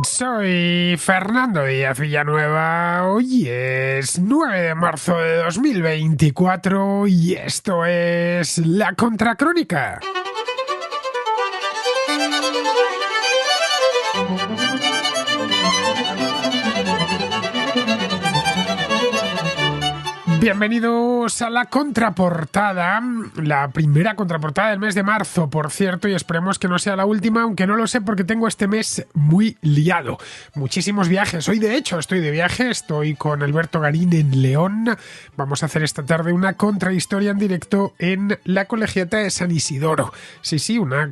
Soy Fernando Díaz Villanueva. Hoy es 9 de marzo de 2024 y esto es La Contracrónica. Bienvenidos a la contraportada, la primera contraportada del mes de marzo, por cierto, y esperemos que no sea la última, aunque no lo sé porque tengo este mes muy liado. Muchísimos viajes. Hoy, de hecho, estoy de viaje, estoy con Alberto Garín en León. Vamos a hacer esta tarde una contrahistoria en directo en la Colegiata de San Isidoro. Sí, una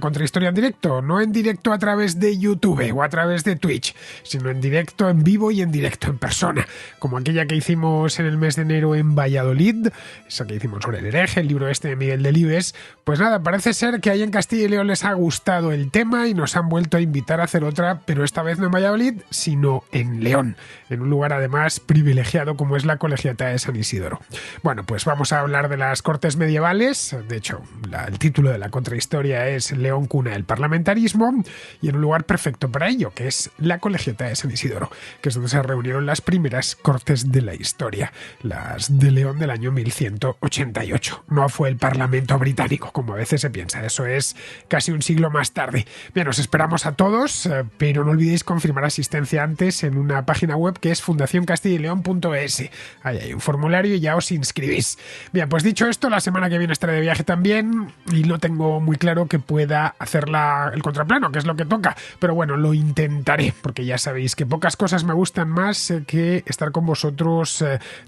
contrahistoria en directo, no en directo a través de YouTube o a través de Twitch, sino en directo, en vivo y en directo en persona, como aquella que hicimos en el mes de enero en Valladolid, esa que hicimos sobre el hereje, el libro este de Miguel Delibes. Pues nada, parece ser que ahí en Castilla y León les ha gustado el tema y nos han vuelto a invitar a hacer otra, pero esta vez no en Valladolid, sino en León, en un lugar además privilegiado como es la Colegiata de San Isidoro. Bueno, pues vamos a hablar de las Cortes medievales. De hecho, el título de la contrahistoria es León, cuna del parlamentarismo, y en un lugar perfecto para ello, que es la Colegiata de San Isidoro, que es donde se reunieron las primeras Cortes de la historia, las de León del año 1188. No fue el Parlamento británico, como a veces se piensa, eso es casi un siglo más tarde. Bien, os esperamos a todos, pero no olvidéis confirmar asistencia antes en una página web que es fundacioncastilleleon.es. Ahí hay un formulario y ya os inscribís. Bien, pues dicho esto, la semana que viene estaré de viaje también y no tengo muy claro que pueda hacer el contraplano, que es lo que toca, pero bueno, lo intentaré, porque ya sabéis que pocas cosas me gustan más que estar con vosotros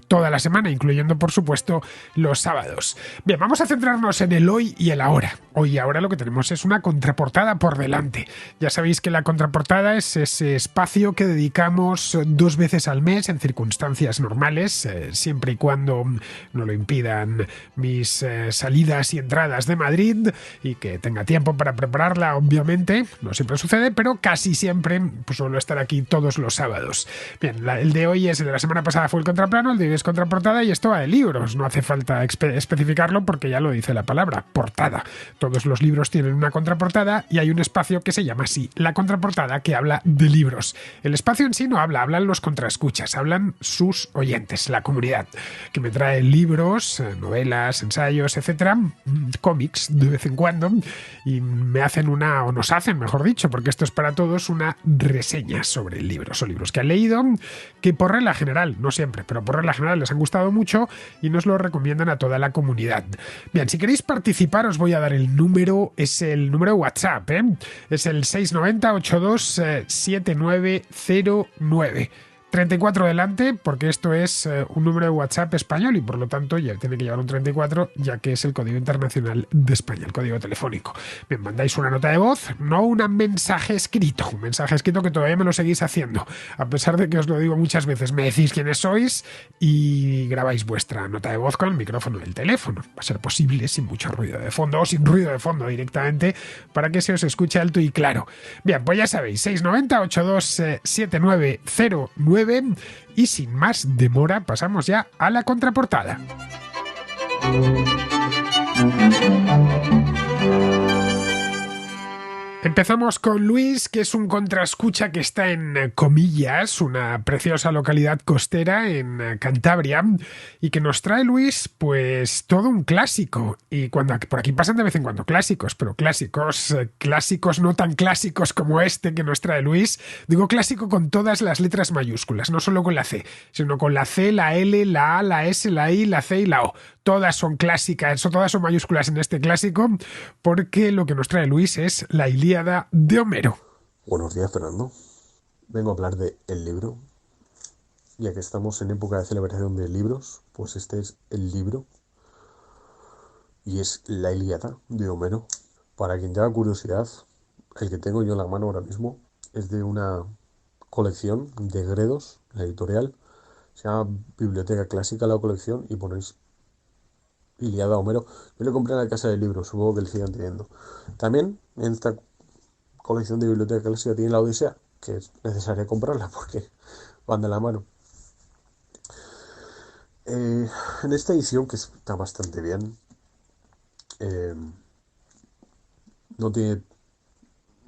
toda la semana, incluyendo por supuesto los sábados. Bien, vamos a centrarnos en el hoy y el ahora. Hoy y ahora lo que tenemos es una contraportada por delante. Ya sabéis que la contraportada es ese espacio que dedicamos 2 veces al mes en circunstancias normales, siempre y cuando no lo impidan mis salidas y entradas de Madrid y que tenga tiempo para prepararla, obviamente. No siempre sucede, pero casi siempre pues, suelo estar aquí todos los sábados. Bien, el de hoy es el de la semana pasada, fue el contraplano, el de hoy es contraportada y esto va de libros. No hace falta especificarlo porque ya lo dice la palabra, portada. Todos los libros tienen una contraportada y hay un espacio que se llama así, la contraportada, que habla de libros. El espacio en sí no habla, hablan los contraescuchas, hablan sus oyentes, la comunidad, que me trae libros, novelas, ensayos, etcétera, cómics de vez en cuando, y me hacen o nos hacen, mejor dicho, porque esto es para todos, una reseña sobre libros o libros que han leído, que por regla general, no siempre, pero por regla general les han gustado mucho y nos lo recomiendan a toda la comunidad. Bien, si queréis participar os voy a dar el número, es el número de WhatsApp, es el 690 82 7909. 34 delante, porque esto es un número de WhatsApp español y por lo tanto ya tiene que llevar un 34, ya que es el código internacional de España, el código telefónico. Bien, mandáis una nota de voz, no un mensaje escrito que todavía me lo seguís haciendo, a pesar de que os lo digo muchas veces, me decís quiénes sois y grabáis vuestra nota de voz con el micrófono del teléfono, va a ser posible sin mucho ruido de fondo o sin ruido de fondo directamente, para que se os escuche alto y claro. Bien, pues ya sabéis, 690 82 7909. Y sin más demora pasamos ya a la contraportada. Empezamos con Luis, que es un contraescucha que está en Comillas, una preciosa localidad costera en Cantabria, y que nos trae Luis, pues todo un clásico. Y por aquí pasan de vez en cuando clásicos, pero clásicos no tan clásicos como este que nos trae Luis. Digo clásico con todas las letras mayúsculas, no solo con la C, sino con la C, la L, la A, la S, la I, la C y la O. Todas son clásicas, todas son mayúsculas en este clásico, porque lo que nos trae Luis es la Ilíada de Homero. Buenos días, Fernando. Vengo a hablar de el libro. Ya que estamos en época de celebración de libros, pues este es el libro. Y es la Ilíada de Homero. Para quien tenga curiosidad, el que tengo yo en la mano ahora mismo es de una colección de Gredos, la editorial. Se llama Biblioteca Clásica la colección y ponéis Ilíada Homero. Yo le compré en la casa de libros, supongo que le sigan teniendo. También en esta colección de Biblioteca Clásica tiene la Odisea, que es necesaria comprarla porque van de la mano. En esta edición, que está bastante bien, no tiene,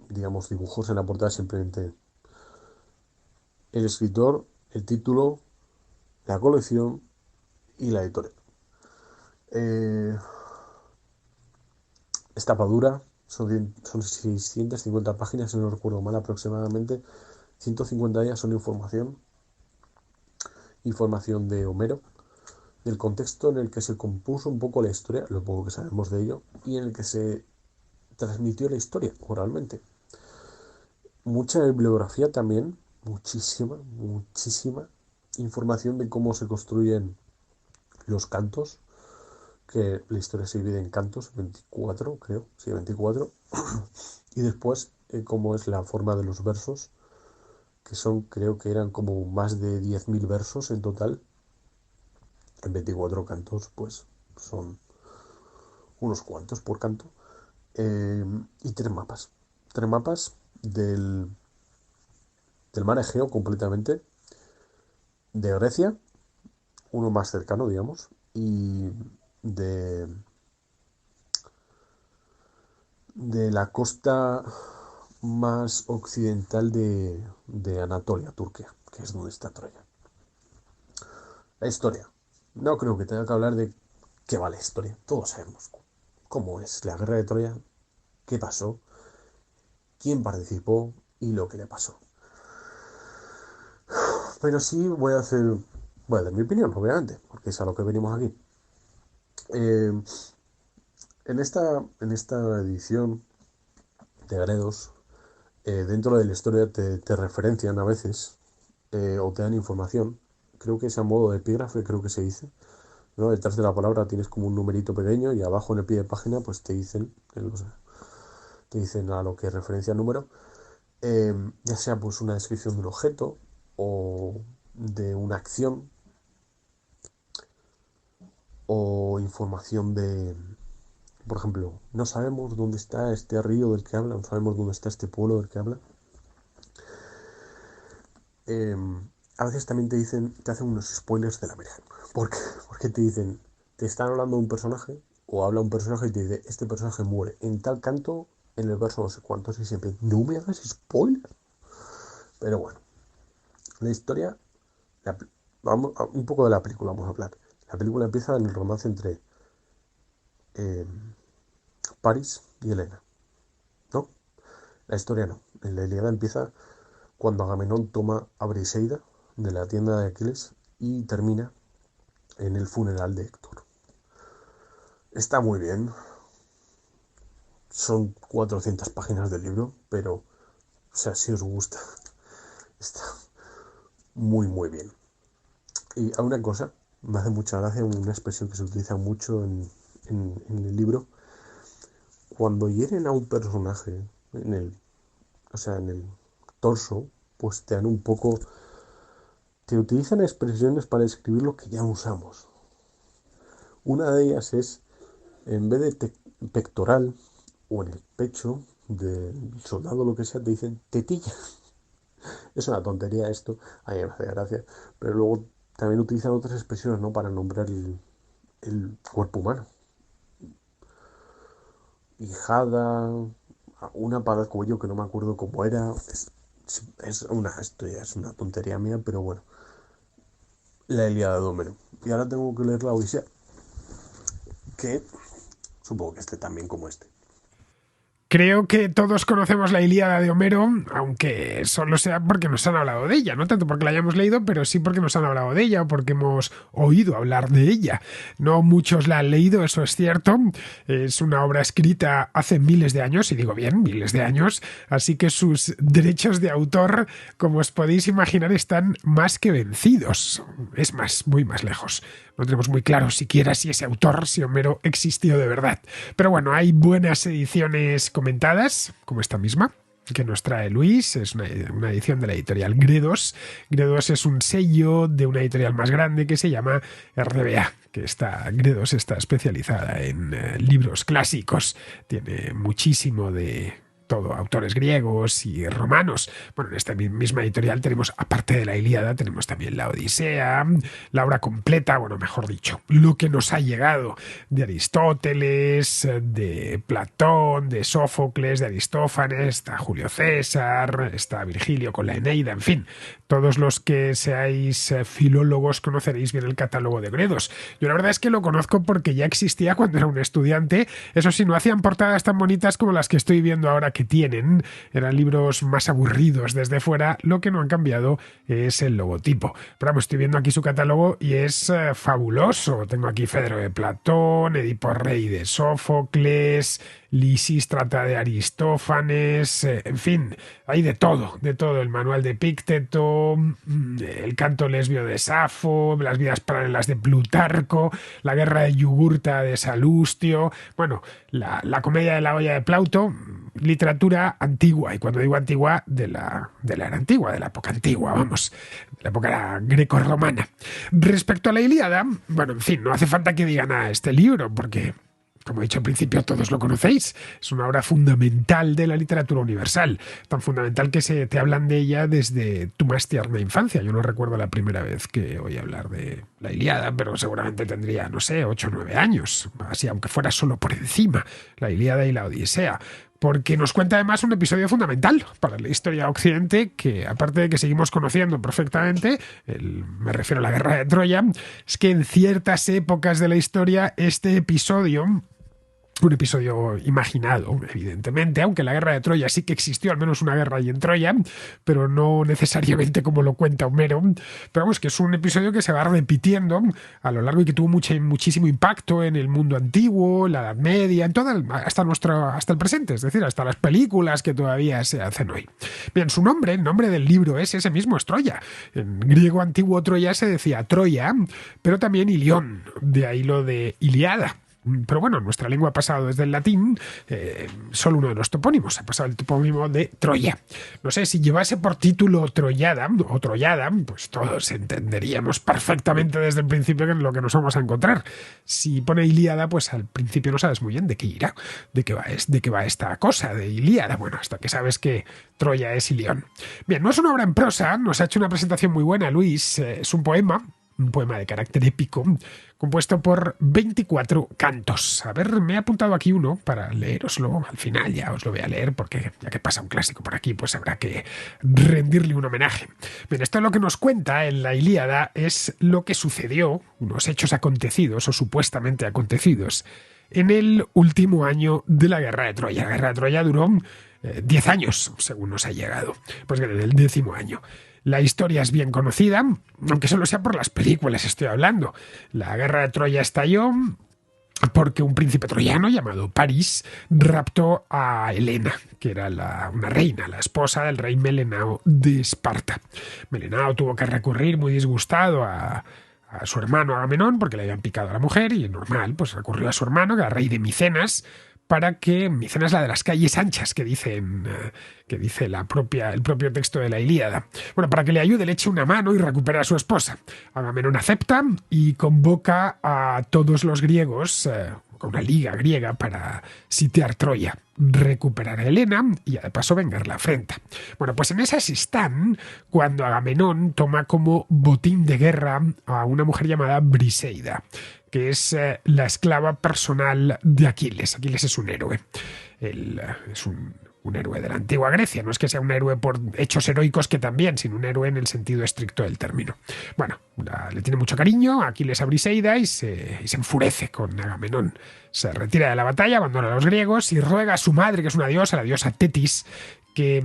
digamos, dibujos en la portada, simplemente el escritor, el título, la colección y la editorial. Es tapa dura, son 650 páginas, si no recuerdo mal, aproximadamente. 150 de ellas son información de Homero, del contexto en el que se compuso un poco la historia, lo poco que sabemos de ello, y en el que se transmitió la historia oralmente. Mucha bibliografía también, muchísima información de cómo se construyen los cantos, que la historia se divide en cantos, 24 creo, sí, 24, y después cómo es la forma de los versos, que son, creo que eran como más de 10.000 versos en total, en 24 cantos, pues son unos cuantos por canto, y tres mapas del mar Egeo completamente, de Grecia, uno más cercano, digamos, y de, de la costa más occidental de Anatolia, Turquía, que es donde está Troya. La historia. No creo que tenga que hablar de qué va la historia. Todos sabemos cómo es la guerra de Troya, qué pasó, quién participó y lo que le pasó. Pero sí voy a dar mi opinión, obviamente, porque es a lo que venimos aquí. Eh, en esta edición de Gredos, dentro de la historia te referencian a veces, o te dan información, creo que es a modo de epígrafe, creo que se dice, ¿no? Detrás de la palabra tienes como un numerito pequeño y abajo en el pie de página pues te dicen a lo que referencia el número, ya sea pues una descripción de un objeto o de una acción o información de, por ejemplo, no sabemos dónde está este río del que habla, no sabemos dónde está este pueblo del que habla. Eh, a veces también te hacen unos spoilers de la Virgen. ¿Por qué? Porque te dicen, te están hablando de un personaje, o habla un personaje y te dice, este personaje muere en tal canto, en el verso no sé cuántos, y siempre, no me hagas spoiler. Pero bueno, la historia, vamos, un poco de la película vamos a hablar. La película empieza en el romance entre eh, Paris y Helena, ¿no? La historia no. La Ilíada empieza cuando Agamenón toma a Briseida de la tienda de Aquiles y termina en el funeral de Héctor. Está muy bien, son 400 páginas del libro, pero, o sea, si os gusta, está muy bien. Y a una cosa, me hace mucha gracia una expresión que se utiliza mucho en el libro, cuando hieren a un personaje en el torso, pues te dan un poco, te utilizan expresiones para describir lo que ya usamos. Una de ellas es, en vez de pectoral o en el pecho del soldado, lo que sea, te dicen tetilla. Es una tontería esto, a mí me hace gracia, pero luego también utilizan otras expresiones, ¿no? Para nombrar el cuerpo humano. Hijada, una para el cuello que no me acuerdo cómo era. Esto ya es una tontería mía, pero bueno. La Ilíada de Homero. Y ahora tengo que leer la Odisea, que supongo que esté también como este. Creo que todos conocemos la Ilíada de Homero, aunque solo sea porque nos han hablado de ella, no tanto porque la hayamos leído, pero sí porque nos han hablado de ella o porque hemos oído hablar de ella. No muchos la han leído, eso es cierto. Es una obra escrita hace miles de años, y digo bien, miles de años, así que sus derechos de autor, como os podéis imaginar, están más que vencidos. Es más, muy más lejos. No tenemos muy claro siquiera si ese autor, si Homero, existió de verdad. Pero bueno, hay buenas ediciones comentadas, como esta misma, que nos trae Luis. Es una edición de la editorial Gredos. Gredos es un sello de una editorial más grande que se llama RDBA, Gredos está especializada en libros clásicos. Tiene muchísimo de todo autores griegos y romanos. Bueno, en esta misma editorial tenemos, aparte de la Ilíada, tenemos también la Odisea, la obra completa, bueno, mejor dicho, lo que nos ha llegado de Aristóteles, de Platón, de Sófocles, de Aristófanes, está Julio César, está Virgilio con la Eneida, en fin, todos los que seáis filólogos conoceréis bien el catálogo de Gredos. Yo la verdad es que lo conozco porque ya existía cuando era un estudiante. Eso sí, no hacían portadas tan bonitas como las que estoy viendo ahora que tienen. Eran libros más aburridos desde fuera. Lo que no han cambiado es el logotipo. Pero vamos, estoy viendo aquí su catálogo y es fabuloso. Tengo aquí Fedro de Platón, Edipo Rey de Sófocles, Lisístrata de Aristófanes, en fin, hay de todo, el manual de Epícteto, el canto lesbio de Safo, las vidas paralelas de Plutarco, la guerra de Yugurta de Salustio, bueno, la comedia de la olla de Plauto, literatura antigua, y cuando digo antigua, de la era antigua, de la época antigua, vamos, de la época greco-romana. Respecto a la Ilíada, bueno, en fin, no hace falta que diga nada este libro, porque como he dicho al principio, todos lo conocéis. Es una obra fundamental de la literatura universal. Tan fundamental que te hablan de ella desde tu más tierna infancia. Yo no recuerdo la primera vez que oí hablar de la Ilíada, pero seguramente tendría, no sé, 8 o 9 años. Así, aunque fuera solo por encima, la Ilíada y la Odisea. Porque nos cuenta además un episodio fundamental para la historia de Occidente, que aparte de que seguimos conociendo perfectamente, me refiero a la guerra de Troya, es que en ciertas épocas de la historia este episodio, un episodio imaginado, evidentemente, aunque la guerra de Troya sí que existió, al menos una guerra ahí en Troya, pero no necesariamente como lo cuenta Homero. Pero vamos, que es un episodio que se va repitiendo a lo largo y que tuvo muchísimo impacto en el mundo antiguo, en la Edad Media, en todo hasta el presente, es decir, hasta las películas que todavía se hacen hoy. Bien, el nombre del libro es ese mismo, es Troya. En griego antiguo Troya se decía Troya, pero también Ilión, de ahí lo de Iliada. Pero bueno, nuestra lengua ha pasado desde el latín, solo uno de los topónimos, ha pasado el topónimo de Troya. No sé, si llevase por título Troyada o Troyada, pues todos entenderíamos perfectamente desde el principio que es lo que nos vamos a encontrar. Si pone Ilíada, pues al principio no sabes muy bien de qué irá, de qué va esta cosa de Ilíada. Bueno, hasta que sabes que Troya es Ilión. Bien, no es una obra en prosa, nos ha hecho una presentación muy buena Luis, es un poema de carácter épico, compuesto por 24 cantos. A ver, me he apuntado aquí uno para leeroslo. Al final ya os lo voy a leer porque ya que pasa un clásico por aquí, pues habrá que rendirle un homenaje. Bien, esto es lo que nos cuenta en la Ilíada, es lo que sucedió, unos hechos acontecidos o supuestamente acontecidos, en el último año de la Guerra de Troya. La Guerra de Troya duró 10 años, según nos ha llegado. Pues en el 10º año. La historia es bien conocida, aunque solo sea por las películas estoy hablando. La guerra de Troya estalló porque un príncipe troyano llamado París raptó a Helena, que era una reina, la esposa del rey Melenao de Esparta. Melenao tuvo que recurrir muy disgustado a su hermano Agamenón porque le habían picado a la mujer y normal, pues recurrió a su hermano, que era rey de Micenas, para que Micenas, la de las calles anchas, que dice el propio texto de la Ilíada. Bueno, para que le ayude, le eche una mano y recupere a su esposa. Agamenón acepta y convoca a todos los griegos, una liga griega, para sitiar Troya, recuperar a Helena y de paso vengar la afrenta. Bueno, pues en esas están cuando Agamenón toma como botín de guerra a una mujer llamada Briseida, que es la esclava personal de Aquiles. Aquiles es un héroe. Él es un héroe de la antigua Grecia. No es que sea un héroe por hechos heroicos, que también, sino un héroe en el sentido estricto del término. Bueno, le tiene mucho cariño a Aquiles, a Briseida, y se enfurece con Agamenón. Se retira de la batalla, abandona a los griegos y ruega a su madre, que es una diosa, la diosa Tetis, que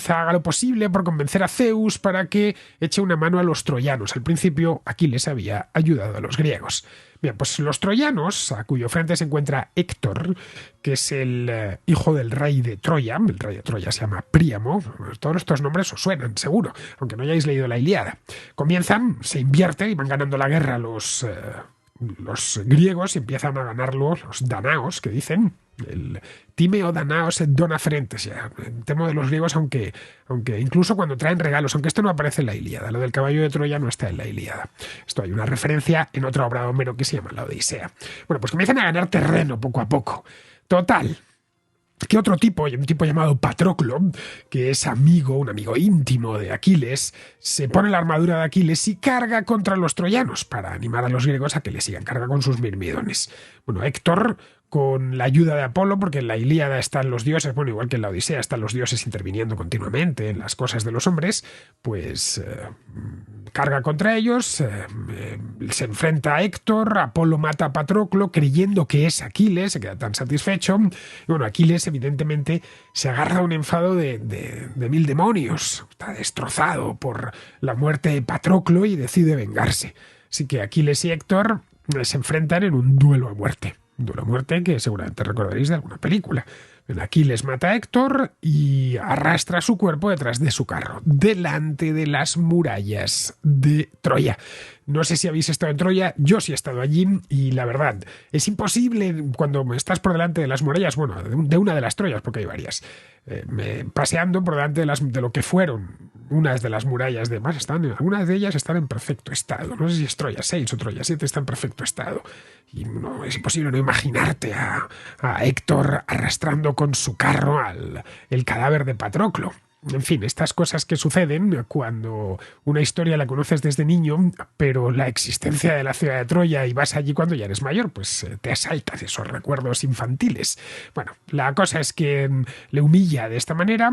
haga lo posible por convencer a Zeus para que eche una mano a los troyanos. Al principio, Aquiles había ayudado a los griegos. Bien, pues los troyanos, a cuyo frente se encuentra Héctor, que es el hijo del rey de Troya. El rey de Troya se llama Príamo. Todos estos nombres os suenan, seguro, aunque no hayáis leído la Ilíada. Se invierten y van ganando la guerra los griegos, y empiezan a ganarlo los danaos, que dicen el Timeo Danaos et dona frentes. El tema de los griegos, aunque incluso cuando traen regalos, aunque esto no aparece en la Ilíada, lo del caballo de Troya no está en la Ilíada. Esto hay una referencia en otra obra de Homero que se llama la Odisea. Bueno, pues comienzan a ganar terreno poco a poco. Total, que otro tipo, un tipo llamado Patroclo, que es un amigo íntimo de Aquiles, se pone la armadura de Aquiles y carga contra los troyanos para animar a los griegos a que le sigan, carga con sus mirmidones. Bueno, Héctor, con la ayuda de Apolo, porque en la Ilíada están los dioses, bueno, igual que en la Odisea están los dioses interviniendo continuamente en las cosas de los hombres, pues carga contra ellos, se enfrenta a Héctor, Apolo mata a Patroclo creyendo que es Aquiles, se queda tan satisfecho, y bueno, Aquiles evidentemente se agarra a un enfado de mil demonios, está destrozado por la muerte de Patroclo y decide vengarse. Así que Aquiles y Héctor se enfrentan en un duelo a muerte. Un duelo a muerte que seguramente recordaréis de alguna película. Aquiles mata a Héctor y arrastra su cuerpo detrás de su carro, delante de las murallas de Troya. No sé si habéis estado en Troya, yo sí he estado allí y la verdad, es imposible cuando estás por delante de las murallas, bueno, de una de las Troyas, porque hay varias, paseando por delante de lo que fueron unas de las murallas de más, algunas de ellas están en perfecto estado. No sé si es Troya 6 o Troya 7, está en perfecto estado. Y no, es imposible no imaginarte a Héctor arrastrando con su carro el cadáver de Patroclo. En fin, estas cosas que suceden cuando una historia la conoces desde niño, pero la existencia de la ciudad de Troya y vas allí cuando ya eres mayor, pues te asaltas esos recuerdos infantiles. Bueno, la cosa es que le humilla de esta manera.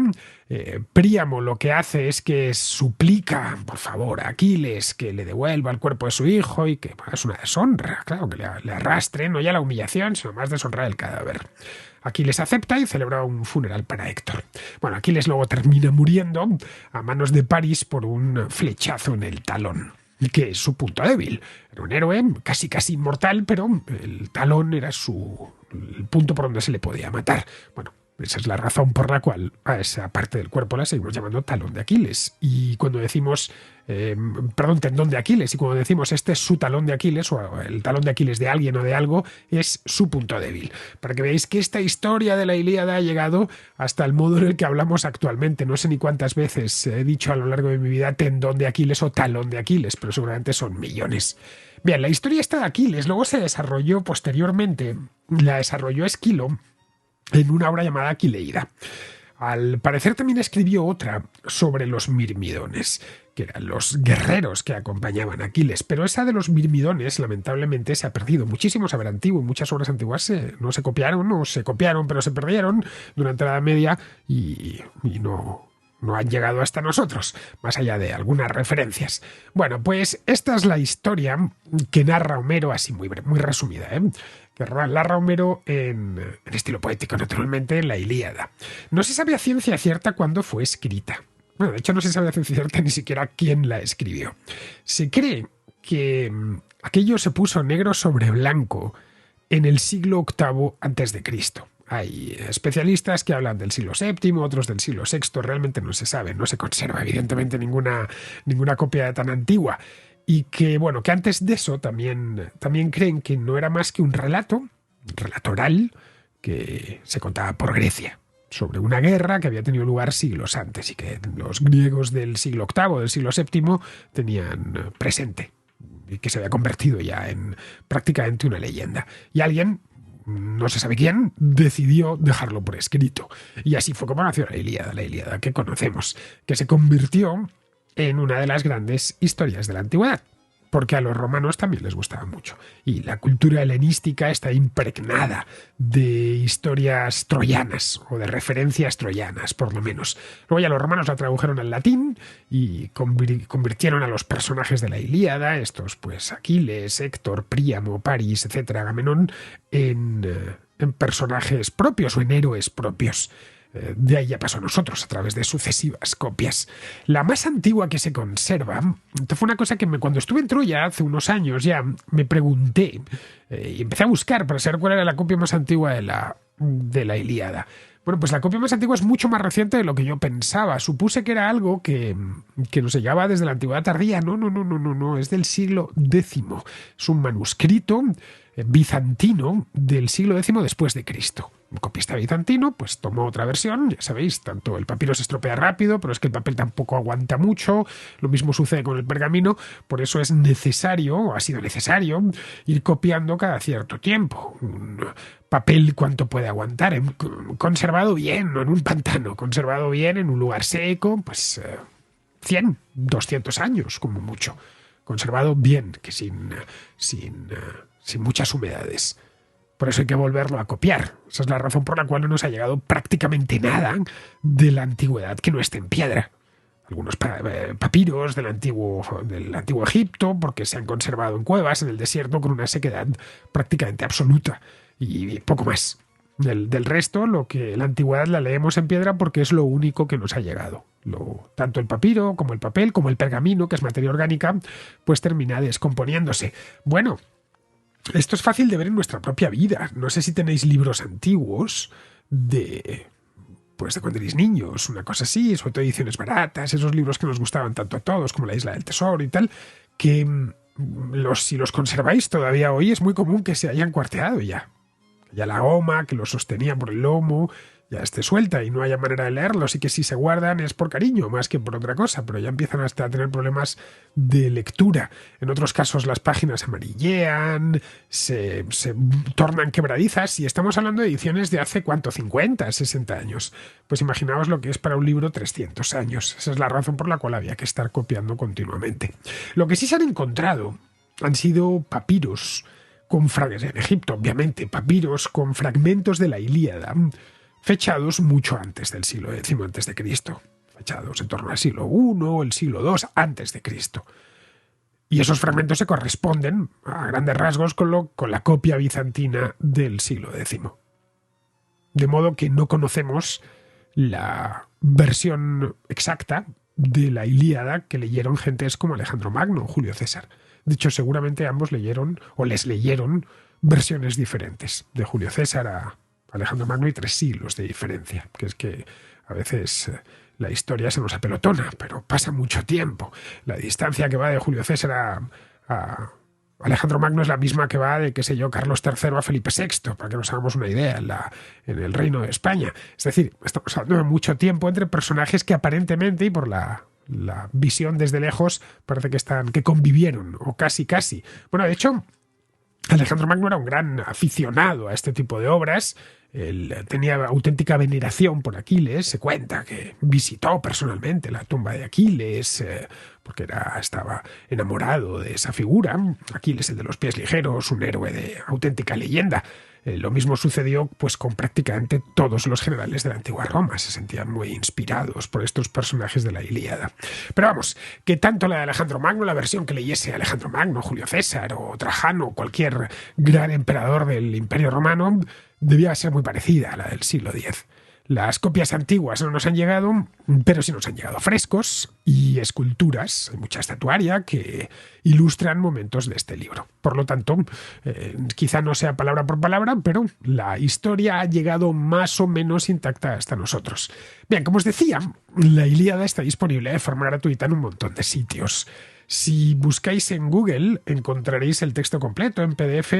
Príamo lo que hace es que suplica, por favor, a Aquiles que le devuelva el cuerpo de su hijo y que bueno, es una deshonra, claro, que le arrastre, no ya la humillación, sino más deshonrar el cadáver. Aquiles acepta y celebra un funeral para Héctor. Bueno, Aquiles luego termina muriendo a manos de París por un flechazo en el talón, que es su punto débil. Era un héroe casi inmortal, pero el talón era el punto por donde se le podía matar. Bueno, esa es la razón por la cual a esa parte del cuerpo la seguimos llamando talón de Aquiles. Y cuando decimos, tendón de Aquiles, y cuando decimos este es su talón de Aquiles, o el talón de Aquiles de alguien o de algo, es su punto débil. Para que veáis que esta historia de la Ilíada ha llegado hasta el modo en el que hablamos actualmente. No sé ni cuántas veces he dicho a lo largo de mi vida tendón de Aquiles o talón de Aquiles, pero seguramente son millones. Bien, la historia está de Aquiles, luego se desarrolló posteriormente, la desarrolló Esquilo, en una obra llamada Aquileida. Al parecer también escribió otra sobre los mirmidones, que eran los guerreros que acompañaban a Aquiles, pero esa de los mirmidones lamentablemente se ha perdido. Muchísimo saber antiguo, muchas obras antiguas no se copiaron, pero se perdieron durante la Edad Media y no han llegado hasta nosotros, más allá de algunas referencias. Bueno, pues esta es la historia que narra Homero, así muy resumida, que narra Homero en estilo poético, naturalmente, en la Ilíada. No se sabe a ciencia cierta cuándo fue escrita. Bueno, de hecho no se sabe a ciencia cierta ni siquiera quién la escribió. Se cree que aquello se puso negro sobre blanco en el siglo VIII a.C. Hay especialistas que hablan del siglo VII, otros del siglo VI, realmente no se sabe, no se conserva evidentemente ninguna copia tan antigua. Y que, bueno, que antes de eso también creen que no era más que un relato oral que se contaba por Grecia sobre una guerra que había tenido lugar siglos antes y que los griegos del siglo VIII, del siglo VII, tenían presente y que se había convertido ya en prácticamente una leyenda. Y alguien, no se sabe quién, decidió dejarlo por escrito. Y así fue como nació la Ilíada que conocemos, que se convirtió en una de las grandes historias de la antigüedad, porque a los romanos también les gustaba mucho. Y la cultura helenística está impregnada de historias troyanas, o de referencias troyanas, por lo menos. Luego ya los romanos la tradujeron al latín y convirtieron a los personajes de la Ilíada, estos pues Aquiles, Héctor, Príamo, París, etcétera, Agamenón, en personajes propios o en héroes propios. De ahí ya pasó a nosotros a través de sucesivas copias. La más antigua que se conserva, fue una cosa que cuando estuve en Troya hace unos años ya me pregunté y empecé a buscar para saber cuál era la copia más antigua de la Ilíada. Bueno, pues la copia más antigua es mucho más reciente de lo que yo pensaba. Supuse que era algo que nos llegaba desde la antigüedad tardía. No, es del siglo X. Es un manuscrito bizantino del siglo X después de Cristo. copista bizantino, pues tomó otra versión, ya sabéis, tanto el papiro se estropea rápido, pero es que el papel tampoco aguanta mucho, lo mismo sucede con el pergamino, por eso es necesario, o ha sido necesario, ir copiando cada cierto tiempo. Un papel cuánto puede aguantar, conservado bien, no en un pantano, conservado bien en un lugar seco, pues 100, 200 años como mucho, conservado bien, que sin muchas humedades. Por eso hay que volverlo a copiar. Esa es la razón por la cual no nos ha llegado prácticamente nada de la antigüedad que no esté en piedra. Algunos papiros del antiguo Egipto, porque se han conservado en cuevas, en el desierto, con una sequedad prácticamente absoluta. Y poco más. Del resto, la antigüedad la leemos en piedra porque es lo único que nos ha llegado. Tanto el papiro, como el papel, como el pergamino, que es materia orgánica, pues termina descomponiéndose. Bueno, esto es fácil de ver en nuestra propia vida. No sé si tenéis libros antiguos de cuando erais niños, una cosa así, sobre todo ediciones baratas, esos libros que nos gustaban tanto a todos, como La Isla del Tesoro y tal, que si los conserváis todavía hoy es muy común que se hayan cuarteado ya. Ya la goma que los sostenía por el lomo ya esté suelta y no haya manera de leerlos, y que si se guardan es por cariño más que por otra cosa, pero ya empiezan hasta a tener problemas de lectura. En otros casos las páginas amarillean, se tornan quebradizas, y estamos hablando de ediciones de hace ¿cuánto? 50, 60 años. Pues imaginaos lo que es para un libro 300 años. Esa es la razón por la cual había que estar copiando continuamente. Lo que sí se han encontrado han sido papiros en Egipto, obviamente, papiros con fragmentos de la Ilíada, fechados mucho antes del siglo X antes de Cristo, fechados en torno al siglo I o el siglo II antes de Cristo. Y esos fragmentos se corresponden a grandes rasgos con la copia bizantina del siglo X. De modo que no conocemos la versión exacta de la Ilíada que leyeron gentes como Alejandro Magno o Julio César. De hecho, seguramente ambos les leyeron versiones diferentes, de Julio César a Alejandro Magno, y 3 siglos de diferencia, que es que a veces la historia se nos apelotona, pero pasa mucho tiempo. La distancia que va de Julio César a Alejandro Magno es la misma que va de, qué sé yo, Carlos III a Felipe VI, para que nos hagamos una idea, en el Reino de España. Es decir, estamos hablando de mucho tiempo entre personajes que aparentemente, y por la visión desde lejos, parece que convivieron, o casi. Bueno, de hecho, Alejandro Magno era un gran aficionado a este tipo de obras. Él tenía auténtica veneración por Aquiles. Se cuenta que visitó personalmente la tumba de Aquiles, porque estaba enamorado de esa figura. Aquiles, el de los pies ligeros, un héroe de auténtica leyenda. Lo mismo sucedió pues con prácticamente todos los generales de la antigua Roma. Se sentían muy inspirados por estos personajes de la Ilíada. Pero vamos, que tanto la de Alejandro Magno, la versión que leyese Alejandro Magno, Julio César o Trajano, cualquier gran emperador del Imperio Romano, debía ser muy parecida a la del siglo X. Las copias antiguas no nos han llegado, pero sí nos han llegado frescos y esculturas, hay mucha estatuaria que ilustran momentos de este libro. Por lo tanto, quizá no sea palabra por palabra, pero la historia ha llegado más o menos intacta hasta nosotros. Bien, como os decía, la Ilíada está disponible de forma gratuita en un montón de sitios. Si buscáis en Google, encontraréis el texto completo en PDF,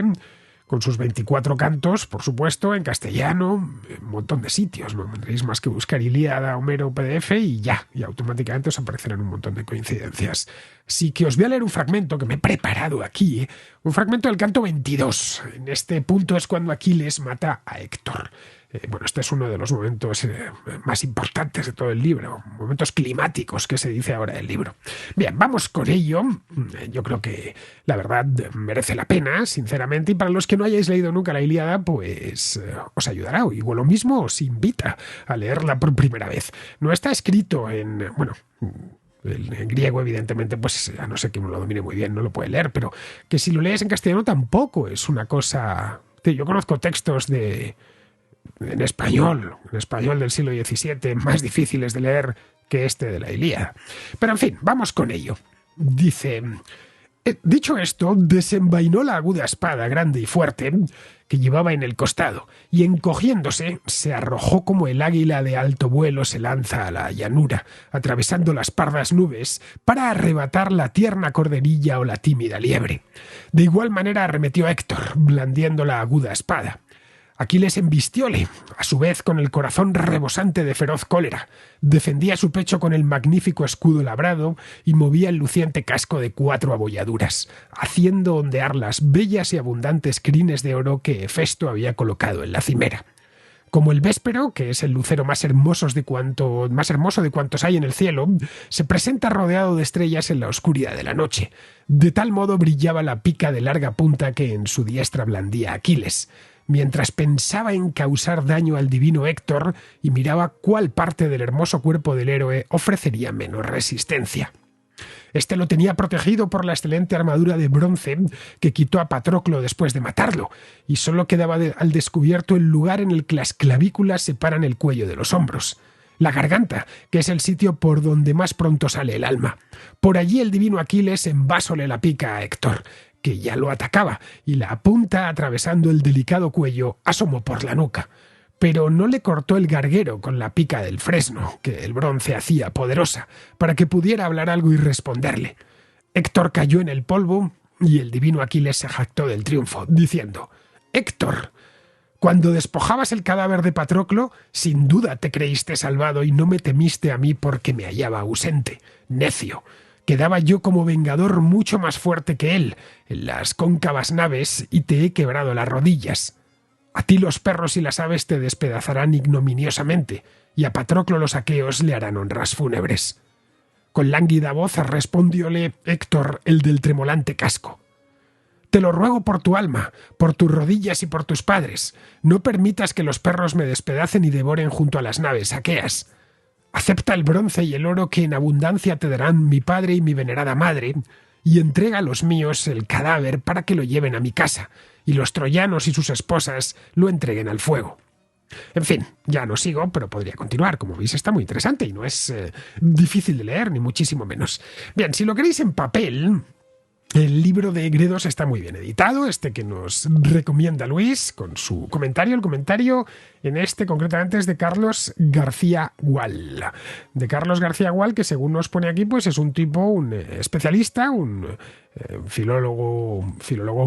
con sus 24 cantos, por supuesto, en castellano, un montón de sitios. No tendréis más que buscar Ilíada, Homero, PDF y automáticamente os aparecerán un montón de coincidencias. Así que os voy a leer un fragmento que me he preparado aquí, un fragmento del canto 22. En este punto es cuando Aquiles mata a Héctor. Este es uno de los momentos más importantes de todo el libro, momentos climáticos que se dice ahora del libro. Bien, vamos con ello. Yo creo que la verdad merece la pena, sinceramente, y para los que no hayáis leído nunca la Ilíada, pues os ayudará, o igual lo mismo os invita a leerla por primera vez. No está escrito en griego, evidentemente, pues a no ser que uno lo domine muy bien, no lo puede leer, pero que si lo lees en castellano tampoco es una cosa... Yo conozco textos en español del siglo XVII, más difíciles de leer que este de la Ilíada. Pero en fin, vamos con ello. Dice: dicho esto, desenvainó la aguda espada grande y fuerte que llevaba en el costado, y encogiéndose, se arrojó como el águila de alto vuelo se lanza a la llanura, atravesando las pardas nubes, para arrebatar la tierna corderilla o la tímida liebre. De igual manera arremetió Héctor, blandiendo la aguda espada. Aquiles embistióle, a su vez con el corazón rebosante de feroz cólera. Defendía su pecho con el magnífico escudo labrado y movía el luciente casco de 4 abolladuras, haciendo ondear las bellas y abundantes crines de oro que Hefesto había colocado en la cimera. Como el véspero, que es el lucero más hermoso de cuantos hay en el cielo, se presenta rodeado de estrellas en la oscuridad de la noche. De tal modo brillaba la pica de larga punta que en su diestra blandía Aquiles, mientras pensaba en causar daño al divino Héctor y miraba cuál parte del hermoso cuerpo del héroe ofrecería menos resistencia. Este lo tenía protegido por la excelente armadura de bronce que quitó a Patroclo después de matarlo, y solo quedaba al descubierto el lugar en el que las clavículas separan el cuello de los hombros. La garganta, que es el sitio por donde más pronto sale el alma. Por allí el divino Aquiles envásole la pica a Héctor, que ya lo atacaba, y la punta, atravesando el delicado cuello, asomó por la nuca. Pero no le cortó el garguero con la pica del fresno, que el bronce hacía poderosa, para que pudiera hablar algo y responderle. Héctor cayó en el polvo, y el divino Aquiles se jactó del triunfo, diciendo: «Héctor, cuando despojabas el cadáver de Patroclo, sin duda te creíste salvado y no me temiste a mí porque me hallaba ausente. Necio. Quedaba yo como vengador mucho más fuerte que él en las cóncavas naves y te he quebrado las rodillas. A ti los perros y las aves te despedazarán ignominiosamente, y a Patroclo los aqueos le harán honras fúnebres». Con lánguida voz respondióle Héctor, el del tremolante casco: «Te lo ruego por tu alma, por tus rodillas y por tus padres. No permitas que los perros me despedacen y devoren junto a las naves aqueas. Acepta el bronce y el oro que en abundancia te darán mi padre y mi venerada madre, y entrega a los míos el cadáver para que lo lleven a mi casa, y los troyanos y sus esposas lo entreguen al fuego». En fin, ya no sigo, pero podría continuar. Como veis, está muy interesante y no es difícil de leer, ni muchísimo menos. Bien, si lo queréis en papel, el libro de Gredos está muy bien editado, este que nos recomienda Luis, con su comentario. El comentario en este concretamente es de Carlos García Gual. De Carlos García Gual, que según nos pone aquí, pues es un tipo, un especialista, un filólogo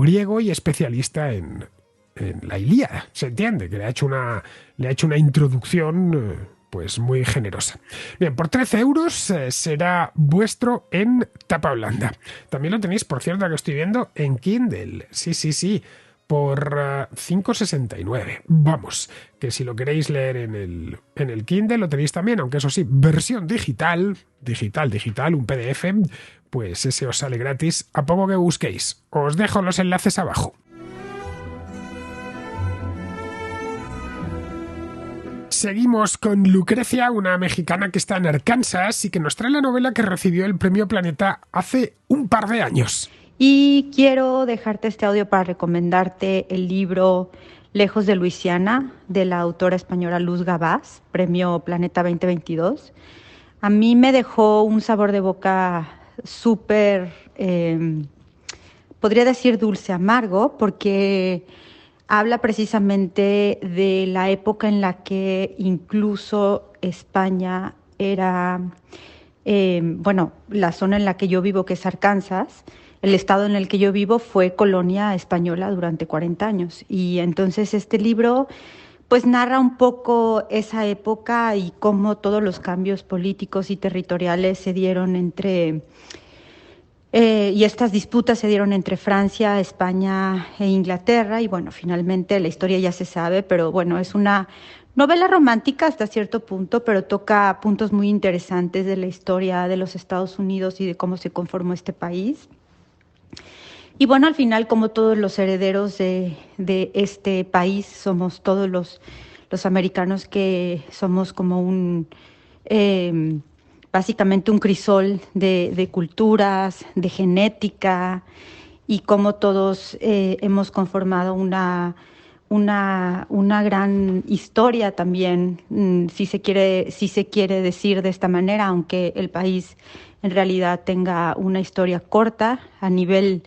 griego y especialista en la Ilíada. Se entiende que le ha hecho una introducción pues muy generosa. Bien, por 13 euros será vuestro en tapa blanda. También lo tenéis, por cierto, que estoy viendo, en Kindle. Sí, por 5,69. Vamos, que si lo queréis leer en el Kindle lo tenéis también, aunque eso sí, versión digital, un PDF, pues ese os sale gratis a poco que busquéis. Os dejo los enlaces abajo. Seguimos con Lucrecia, una mexicana que está en Arkansas y que nos trae la novela que recibió el Premio Planeta hace un par de años. Y quiero dejarte este audio para recomendarte el libro Lejos de Luisiana, de la autora española Luz Gabás, Premio Planeta 2022. A mí me dejó un sabor de boca súper, podría decir dulce amargo, porque habla precisamente de la época en la que incluso España era, la zona en la que yo vivo, que es Arkansas, el estado en el que yo vivo fue colonia española durante 40 años. Y entonces este libro pues narra un poco esa época y cómo todos los cambios políticos y territoriales se dieron y estas disputas se dieron entre Francia, España e Inglaterra, y bueno, finalmente la historia ya se sabe, pero bueno, es una novela romántica hasta cierto punto, pero toca puntos muy interesantes de la historia de los Estados Unidos y de cómo se conformó este país. Y bueno, al final, como todos los herederos de este país, somos todos los americanos que somos como básicamente un crisol de culturas, de genética, y cómo todos hemos conformado una gran historia también, si se quiere decir de esta manera, aunque el país en realidad tenga una historia corta a nivel,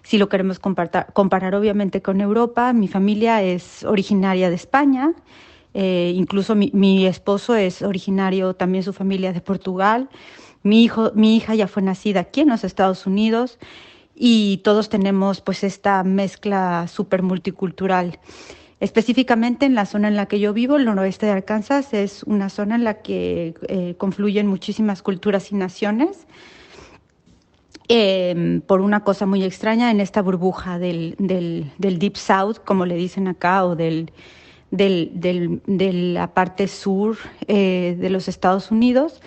si lo queremos comparar obviamente con Europa. Mi familia es originaria de España. Incluso mi esposo es originario, también su familia, de Portugal. Mi hija ya fue nacida aquí en los Estados Unidos, y todos tenemos pues esta mezcla súper multicultural. Específicamente en la zona en la que yo vivo, el noroeste de Arkansas, es una zona en la que confluyen muchísimas culturas y naciones. Por una cosa muy extraña, en esta burbuja del Deep South, como le dicen acá, o de la parte sur de los Estados Unidos,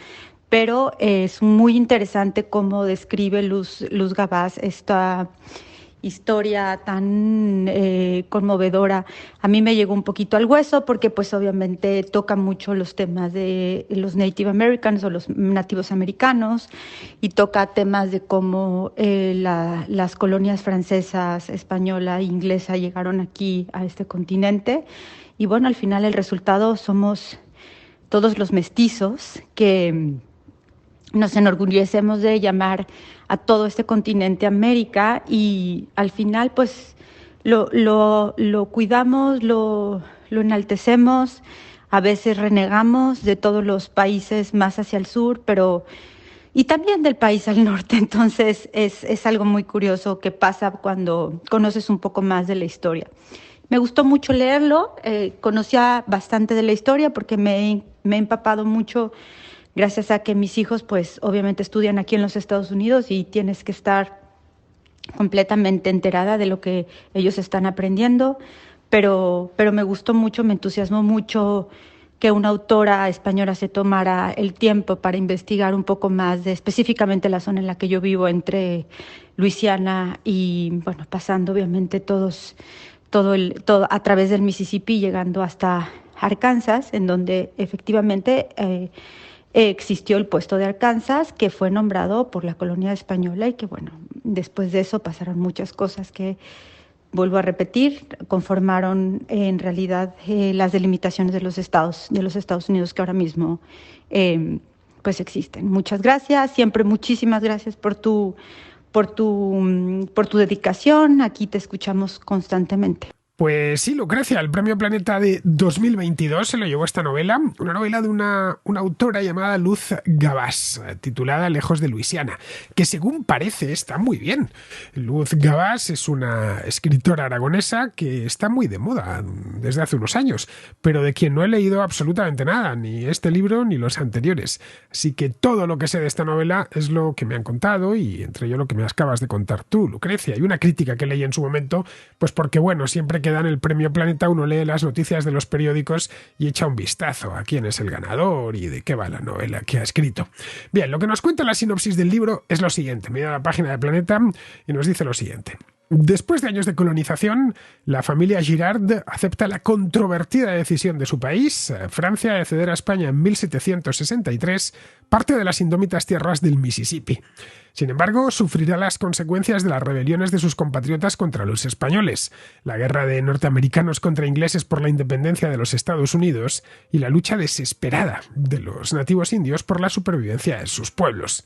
pero es muy interesante cómo describe Luz Gabás esta historia tan conmovedora. A mí me llegó un poquito al hueso porque pues obviamente toca mucho los temas de los Native Americans o los nativos americanos, y toca temas de cómo las colonias francesas, española e inglesa llegaron aquí a este continente. Y bueno, al final el resultado somos todos los mestizos que nos enorgullecemos de llamar a todo este continente América, y al final pues lo cuidamos, lo enaltecemos, a veces renegamos de todos los países más hacia el sur, pero y también del país al norte. Entonces es algo muy curioso que pasa cuando conoces un poco más de la historia. Me gustó mucho leerlo, conocía bastante de la historia porque me he empapado mucho gracias a que mis hijos pues obviamente estudian aquí en los Estados Unidos y tienes que estar completamente enterada de lo que ellos están aprendiendo, pero me gustó mucho, me entusiasmó mucho que una autora española se tomara el tiempo para investigar un poco más de específicamente la zona en la que yo vivo, entre Luisiana y, bueno, pasando obviamente todo a través del Mississippi, llegando hasta Arkansas, en donde efectivamente existió el puesto de Arkansas, que fue nombrado por la colonia española, y que bueno, después de eso pasaron muchas cosas que, vuelvo a repetir, conformaron en realidad las delimitaciones de los Estados Unidos que ahora mismo pues existen. Muchas gracias, siempre muchísimas gracias por tu dedicación. Aquí te escuchamos constantemente. Pues sí, Lucrecia, el Premio Planeta de 2022 se lo llevó esta novela, una novela de una autora llamada Luz Gabás, titulada Lejos de Luisiana, que según parece está muy bien. Luz Gabás es una escritora aragonesa que está muy de moda desde hace unos años, pero de quien no he leído absolutamente nada, ni este libro ni los anteriores. Así que todo lo que sé de esta novela es lo que me han contado, y entre ello lo que me acabas de contar tú, Lucrecia, y una crítica que leí en su momento, pues porque bueno, siempre que dan el Premio Planeta uno lee las noticias de los periódicos y echa un vistazo a quién es el ganador y de qué va la novela que ha escrito. Bien, lo que nos cuenta la sinopsis del libro es lo siguiente. Mira la página de Planeta y nos dice lo siguiente. Después de años de colonización, la familia Girard acepta la controvertida decisión de su país, Francia, de ceder a España en 1763 parte de las indómitas tierras del Mississippi. Sin embargo, sufrirá las consecuencias de las rebeliones de sus compatriotas contra los españoles, la guerra de norteamericanos contra ingleses por la independencia de los Estados Unidos y la lucha desesperada de los nativos indios por la supervivencia de sus pueblos.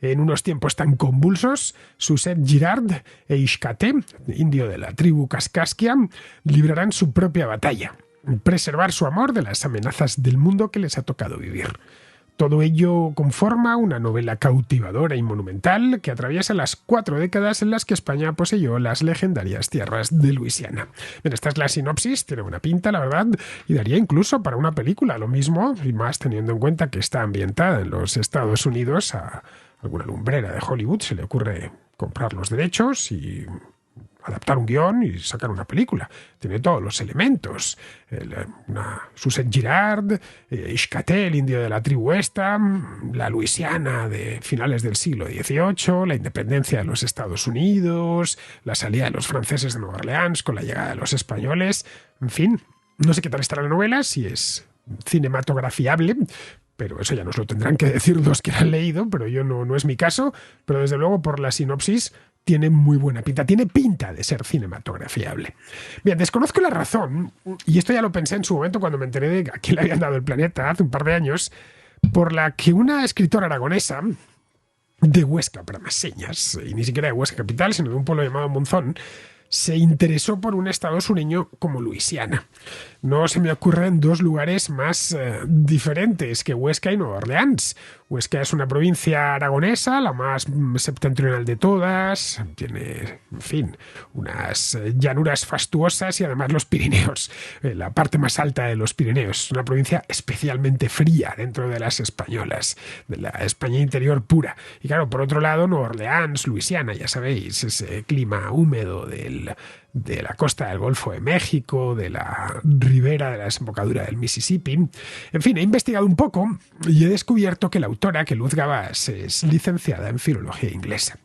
En unos tiempos tan convulsos, Suset Girard e Ixcate, indio de la tribu Kaskaskia, librarán su propia batalla, preservar su amor de las amenazas del mundo que les ha tocado vivir. Todo ello conforma una novela cautivadora y monumental que atraviesa las 4 décadas en las que España poseyó las legendarias tierras de Luisiana. Bien, esta es la sinopsis, tiene buena pinta, la verdad, y daría incluso para una película, lo mismo, y más teniendo en cuenta que está ambientada en los Estados Unidos. A alguna lumbrera de Hollywood se le ocurre comprar los derechos y adaptar un guión y sacar una película. Tiene todos los elementos. Suset Girard, Ixcate, el indio de la tribu esta, la Luisiana de finales del siglo XVIII, la independencia de los Estados Unidos, la salida de los franceses de Nueva Orleans con la llegada de los españoles. En fin, no sé qué tal estará la novela, si es cinematografiable, pero eso ya nos lo tendrán que decir los que la han leído, pero yo no es mi caso. Pero desde luego por la sinopsis tiene muy buena pinta, tiene pinta de ser cinematografiable. Bien, desconozco la razón, y esto ya lo pensé en su momento cuando me enteré de a quién le habían dado el Planeta hace un par de años, por la que una escritora aragonesa de Huesca, para más señas, y ni siquiera de Huesca capital, sino de un pueblo llamado Monzón, se interesó por un estado sureño como Luisiana. No se me ocurren dos lugares más diferentes que Huesca y Nueva Orleans. Huesca es una provincia aragonesa, la más septentrional de todas, tiene, en fin, unas llanuras fastuosas y además los Pirineos, la parte más alta de los Pirineos. Una provincia especialmente fría dentro de las españolas, de la España interior pura. Y claro, por otro lado, Nueva Orleans, Luisiana, ya sabéis, ese clima húmedo de la costa del Golfo de México, de la ribera de la desembocadura del Mississippi. En fin, he investigado un poco y he descubierto que la autora, que Luz Gabás, es licenciada en filología inglesa.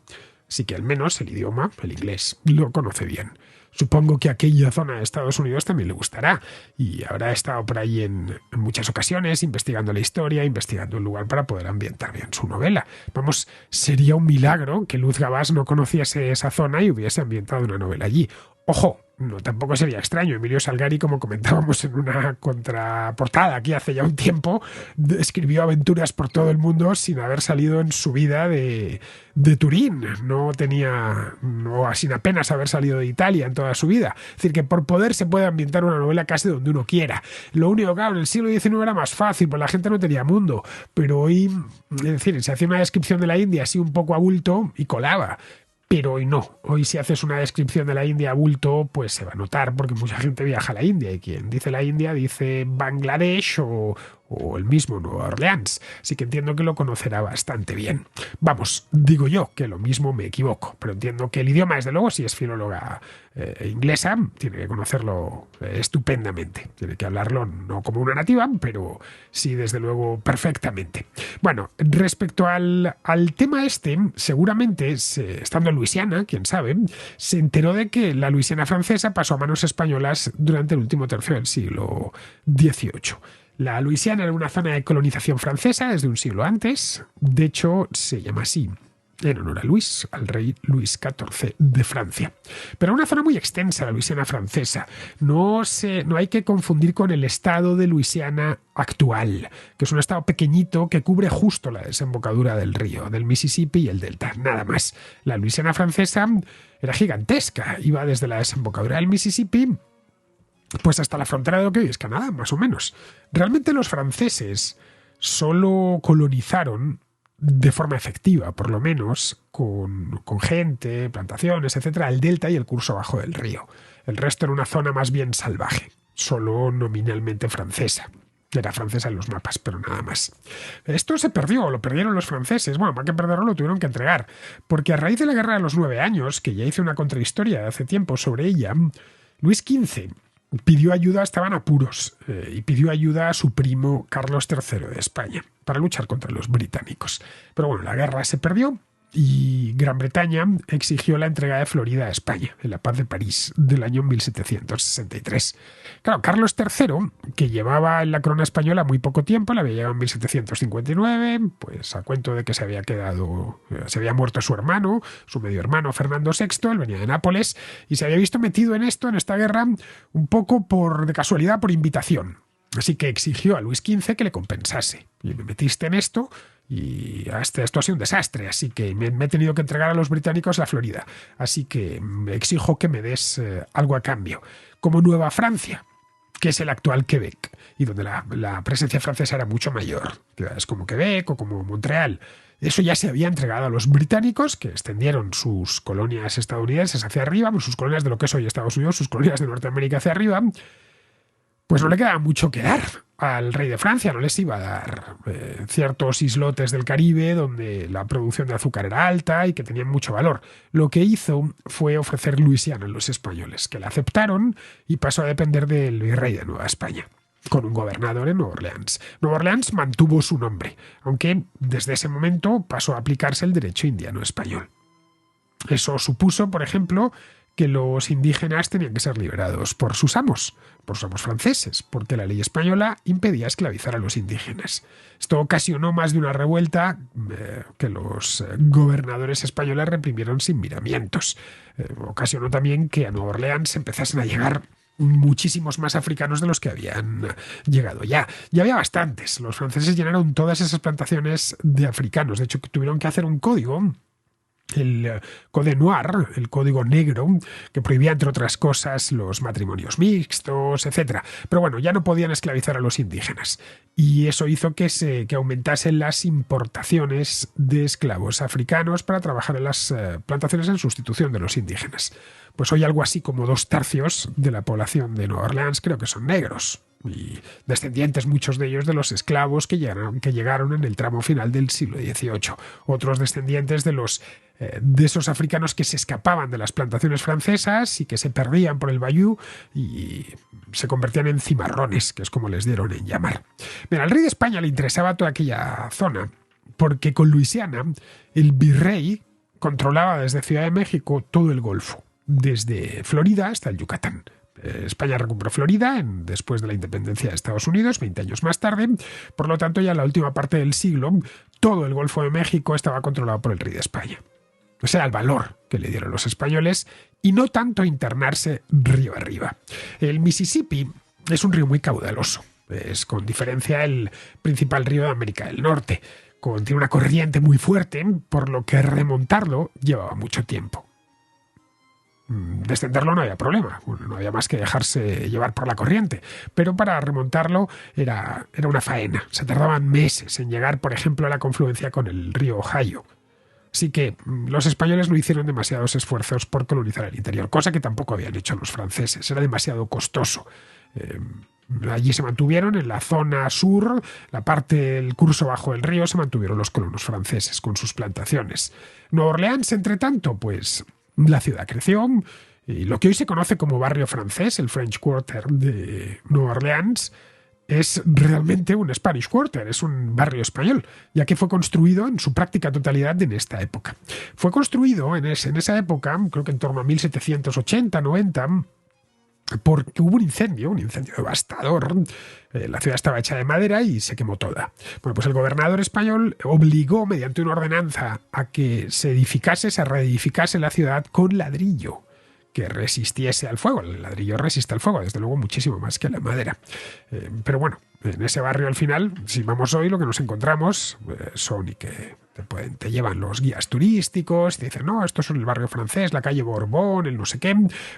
Así que al menos el idioma, el inglés, lo conoce bien. Supongo que aquella zona de Estados Unidos también le gustará y habrá estado por ahí en muchas ocasiones investigando la historia, investigando el lugar para poder ambientar bien su novela. Vamos, sería un milagro que Luz Gabás no conociese esa zona y hubiese ambientado una novela allí. Ojo, no, tampoco sería extraño. Emilio Salgari, como comentábamos en una contraportada aquí hace ya un tiempo, escribió aventuras por todo el mundo sin haber salido en su vida de Turín. Sin apenas haber salido de Italia en toda su vida. Es decir, que por poder se puede ambientar una novela casi donde uno quiera. Lo único, claro, en el siglo XIX era más fácil, pues la gente no tenía mundo. Pero hoy, es decir, se hacía una descripción de la India así un poco a bulto y colaba. Pero hoy no. Hoy si haces una descripción de la India a bulto, pues se va a notar porque mucha gente viaja a la India y quien dice la India dice Bangladesh o el mismo Nueva Orleans. Así que entiendo que lo conocerá bastante bien. Vamos, digo yo que lo mismo me equivoco, pero entiendo que el idioma, desde luego, si es filóloga inglesa, tiene que conocerlo estupendamente. Tiene que hablarlo no como una nativa, pero sí, desde luego, perfectamente. Bueno, respecto al tema este, seguramente, estando en Luisiana, quién sabe, se enteró de que la Luisiana francesa pasó a manos españolas durante el último tercio del siglo XVIII. La Luisiana era una zona de colonización francesa desde un siglo antes. De hecho, se llama así en honor a Luis, al rey Luis XIV de Francia. Pero una zona muy extensa, la Luisiana francesa. No hay que confundir con el estado de Luisiana actual, que es un estado pequeñito que cubre justo la desembocadura del río, del Mississippi y el delta, nada más. La Luisiana francesa era gigantesca, iba desde la desembocadura del Mississippi pues hasta la frontera de lo que hoy es Canadá, más o menos. Realmente los franceses solo colonizaron de forma efectiva, por lo menos, con gente, plantaciones, etcétera, el delta y el curso bajo del río. El resto era una zona más bien salvaje, solo nominalmente francesa. Era francesa en los mapas, pero nada más. Esto se perdió, lo perdieron los franceses. Bueno, más que perderlo, lo tuvieron que entregar. Porque a raíz de la Guerra de los 9 años, que ya hice una contrahistoria hace tiempo sobre ella, Luis XV pidió ayuda, estaban apuros, y pidió ayuda a su primo Carlos III de España para luchar contra los británicos. Pero bueno, la guerra se perdió y Gran Bretaña exigió la entrega de Florida a España en la Paz de París del año 1763. Claro, Carlos III, que llevaba en la corona española muy poco tiempo, la había llevado en 1759, pues a cuento de que se había muerto su hermano, su medio hermano Fernando VI, él venía de Nápoles, y se había visto metido en esta guerra, un poco de casualidad, por invitación. Así que exigió a Luis XV que le compensase. Y me metiste en esto y esto ha sido un desastre, así que me he tenido que entregar a los británicos la Florida. Así que me exijo que me des algo a cambio. Como Nueva Francia, que es el actual Quebec, y donde la presencia francesa era mucho mayor. Ciudades como Quebec o como Montreal. Eso ya se había entregado a los británicos, que extendieron sus colonias estadounidenses hacia arriba, sus colonias de lo que es hoy Estados Unidos, sus colonias de Norteamérica hacia arriba. Pues no le quedaba mucho que dar al rey de Francia, no les iba a dar ciertos islotes del Caribe donde la producción de azúcar era alta y que tenían mucho valor. Lo que hizo fue ofrecer Luisiana a los españoles, que la aceptaron y pasó a depender del virrey de Nueva España, con un gobernador en Nueva Orleans. Nueva Orleans mantuvo su nombre, aunque desde ese momento pasó a aplicarse el derecho indiano español. Eso supuso, por ejemplo, que los indígenas tenían que ser liberados por sus amos franceses, porque la ley española impedía esclavizar a los indígenas. Esto ocasionó más de una revuelta que los gobernadores españoles reprimieron sin miramientos. Ocasionó también que a Nueva Orleans empezasen a llegar muchísimos más africanos de los que habían llegado ya. Ya había bastantes. Los franceses llenaron todas esas plantaciones de africanos. De hecho, tuvieron que hacer un código el Code Noir, el código negro, que prohibía, entre otras cosas, los matrimonios mixtos, etc. Pero bueno, ya no podían esclavizar a los indígenas. Y eso hizo que aumentasen las importaciones de esclavos africanos para trabajar en las plantaciones en sustitución de los indígenas. Pues hoy algo así como 2/3 de la población de Nueva Orleans creo que son negros. Y descendientes, muchos de ellos, de los esclavos que llegaron en el tramo final del siglo XVIII. Otros descendientes de esos africanos que se escapaban de las plantaciones francesas y que se perdían por el bayou y se convertían en cimarrones, que es como les dieron en llamar. Mira, al rey de España le interesaba toda aquella zona, porque con Luisiana el virrey controlaba desde Ciudad de México todo el Golfo, desde Florida hasta el Yucatán. España recuperó Florida después de la independencia de Estados Unidos, 20 años más tarde. Por lo tanto, ya en la última parte del siglo, todo el Golfo de México estaba controlado por el rey de España. O sea, el valor que le dieron los españoles y no tanto internarse río arriba. El Mississippi es un río muy caudaloso. Es con diferencia el principal río de América del Norte. Tiene una corriente muy fuerte, por lo que remontarlo llevaba mucho tiempo. Descenderlo no había problema, no había más que dejarse llevar por la corriente, pero para remontarlo era una faena. Se tardaban meses en llegar, por ejemplo, a la confluencia con el río Ohio. Así que los españoles no hicieron demasiados esfuerzos por colonizar el interior, cosa que tampoco habían hecho los franceses, era demasiado costoso. Allí se mantuvieron, en la zona sur, la parte del curso bajo del río, se mantuvieron los colonos franceses con sus plantaciones. Nueva Orleans, entre tanto, pues la ciudad creció y lo que hoy se conoce como barrio francés, el French Quarter de Nueva Orleans, es realmente un Spanish Quarter, es un barrio español, ya que fue construido en su práctica totalidad en esta época. Fue construido en esa época, creo que en torno a 1780-90, porque hubo un incendio devastador. La ciudad estaba hecha de madera y se quemó toda. Bueno, pues el gobernador español obligó, mediante una ordenanza, a que se reedificase la ciudad con ladrillo que resistiese al fuego. El ladrillo resiste al fuego, desde luego muchísimo más que la madera. Pero bueno, en ese barrio al final, si vamos hoy, lo que nos encontramos son y que te llevan los guías turísticos y te dicen, no, esto es el barrio francés, la calle Borbón, el no sé qué.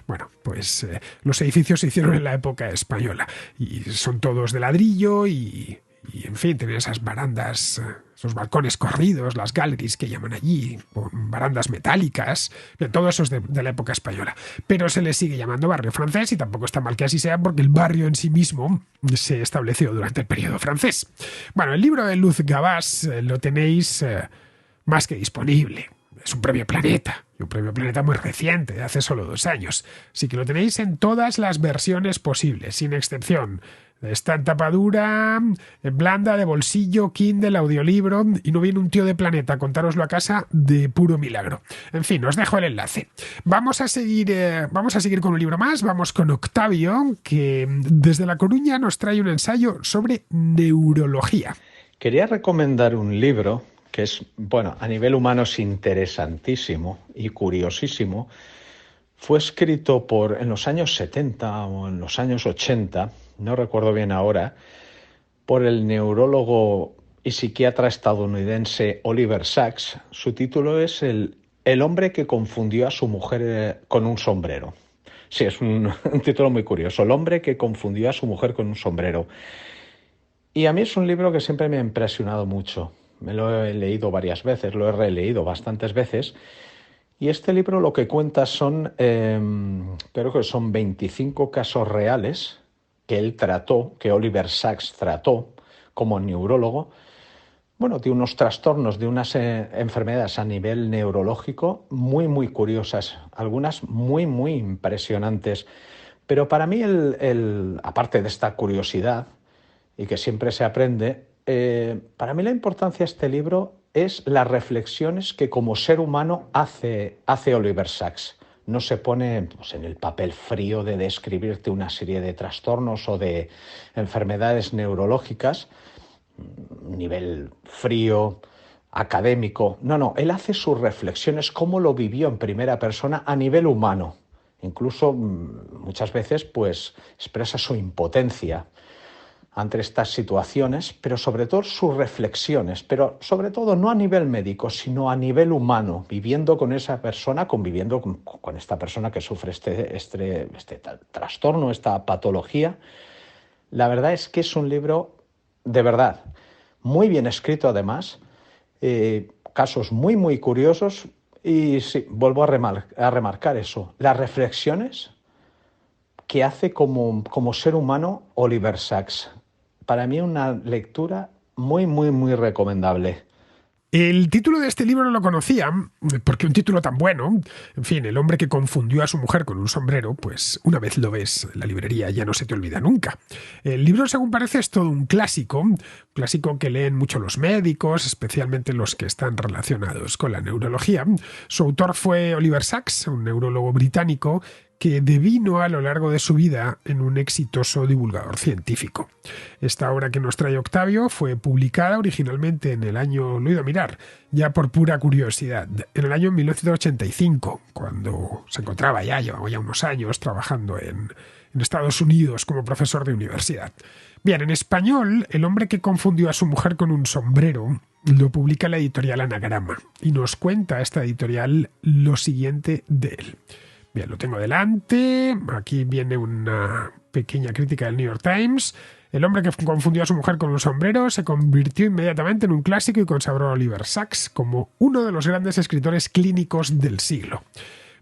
Bueno, pues los edificios se hicieron en la época española y son todos de ladrillo y en fin, tienen esas barandas, esos balcones corridos, las galleries que llaman allí, con barandas metálicas, todo eso es de la época española. Pero se le sigue llamando barrio francés y tampoco está mal que así sea porque el barrio en sí mismo se estableció durante el periodo francés. Bueno, el libro de Luz Gabás lo tenéis más que disponible. Es un premio Planeta, y un premio Planeta muy reciente, de hace solo 2 años. Así que lo tenéis en todas las versiones posibles, sin excepción. Está en tapadura, en blanda, de bolsillo, Kindle, audiolibro, y no viene un tío de Planeta a contároslo a casa de puro milagro. En fin, os dejo el enlace. Vamos a seguir con un libro más. Vamos con Octavio, que desde La Coruña nos trae un ensayo sobre neurología. Quería recomendar un libro que es, bueno, a nivel humano es interesantísimo y curiosísimo. Fue escrito en los años 70 o en los años 80, no recuerdo bien ahora, por el neurólogo y psiquiatra estadounidense Oliver Sacks. Su título es El hombre que confundió a su mujer con un sombrero. Sí, es un título muy curioso. El hombre que confundió a su mujer con un sombrero. Y a mí es un libro que siempre me ha impresionado mucho. Me lo he leído varias veces, lo he releído bastantes veces. Y este libro lo que cuenta creo que son 25 casos reales que Oliver Sacks trató como neurólogo. Bueno, de unos trastornos, de unas enfermedades a nivel neurológico muy, muy curiosas, algunas muy, muy impresionantes. Pero para mí, aparte de esta curiosidad y que siempre se aprende, para mí la importancia de este libro es las reflexiones que como ser humano hace Oliver Sacks. No se pone en el papel frío de describirte una serie de trastornos o de enfermedades neurológicas, nivel frío, académico. No, él hace sus reflexiones, cómo lo vivió en primera persona a nivel humano. Incluso muchas veces pues expresa su impotencia ante estas situaciones, pero sobre todo sus reflexiones, pero sobre todo no a nivel médico, sino a nivel humano, viviendo con esa persona, conviviendo con esta persona que sufre este trastorno, esta patología. La verdad es que es un libro de verdad muy bien escrito, además, casos muy, muy curiosos. Y sí, vuelvo a remarcar eso, las reflexiones que hace como ser humano Oliver Sacks. Para mí una lectura muy, muy, muy recomendable. El título de este libro no lo conocía, porque un título tan bueno, en fin, el hombre que confundió a su mujer con un sombrero, pues una vez lo ves en la librería ya no se te olvida nunca. El libro, según parece, es todo un clásico que leen mucho los médicos, especialmente los que están relacionados con la neurología. Su autor fue Oliver Sacks, un neurólogo británico que devino a lo largo de su vida en un exitoso divulgador científico. Esta obra que nos trae Octavio fue publicada originalmente en el año, lo he ido a mirar, ya por pura curiosidad, en el año 1985, cuando se encontraba llevaba ya unos años trabajando en Estados Unidos como profesor de universidad. Bien, en español, El hombre que confundió a su mujer con un sombrero lo publica la editorial Anagrama y nos cuenta esta editorial lo siguiente de él. Bien, lo tengo delante. Aquí viene una pequeña crítica del New York Times. El hombre que confundió a su mujer con un sombrero se convirtió inmediatamente en un clásico y consagró a Oliver Sacks como uno de los grandes escritores clínicos del siglo.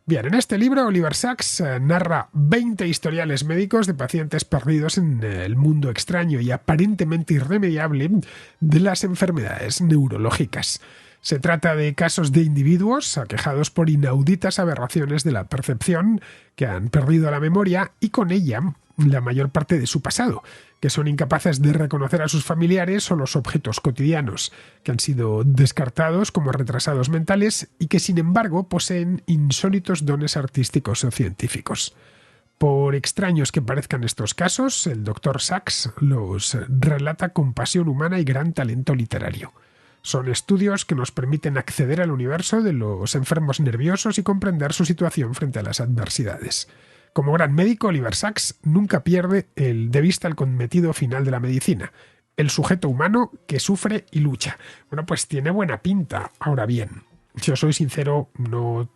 Bien, en este libro Oliver Sacks narra 20 historiales médicos de pacientes perdidos en el mundo extraño y aparentemente irremediable de las enfermedades neurológicas. Se trata de casos de individuos aquejados por inauditas aberraciones de la percepción, que han perdido la memoria y con ella la mayor parte de su pasado, que son incapaces de reconocer a sus familiares o los objetos cotidianos, que han sido descartados como retrasados mentales y que sin embargo poseen insólitos dones artísticos o científicos. Por extraños que parezcan estos casos, el Dr. Sacks los relata con pasión humana y gran talento literario. Son estudios que nos permiten acceder al universo de los enfermos nerviosos y comprender su situación frente a las adversidades. Como gran médico, Oliver Sacks nunca pierde de vista el cometido final de la medicina, el sujeto humano que sufre y lucha. Bueno, pues tiene buena pinta. Ahora bien, si os soy sincero,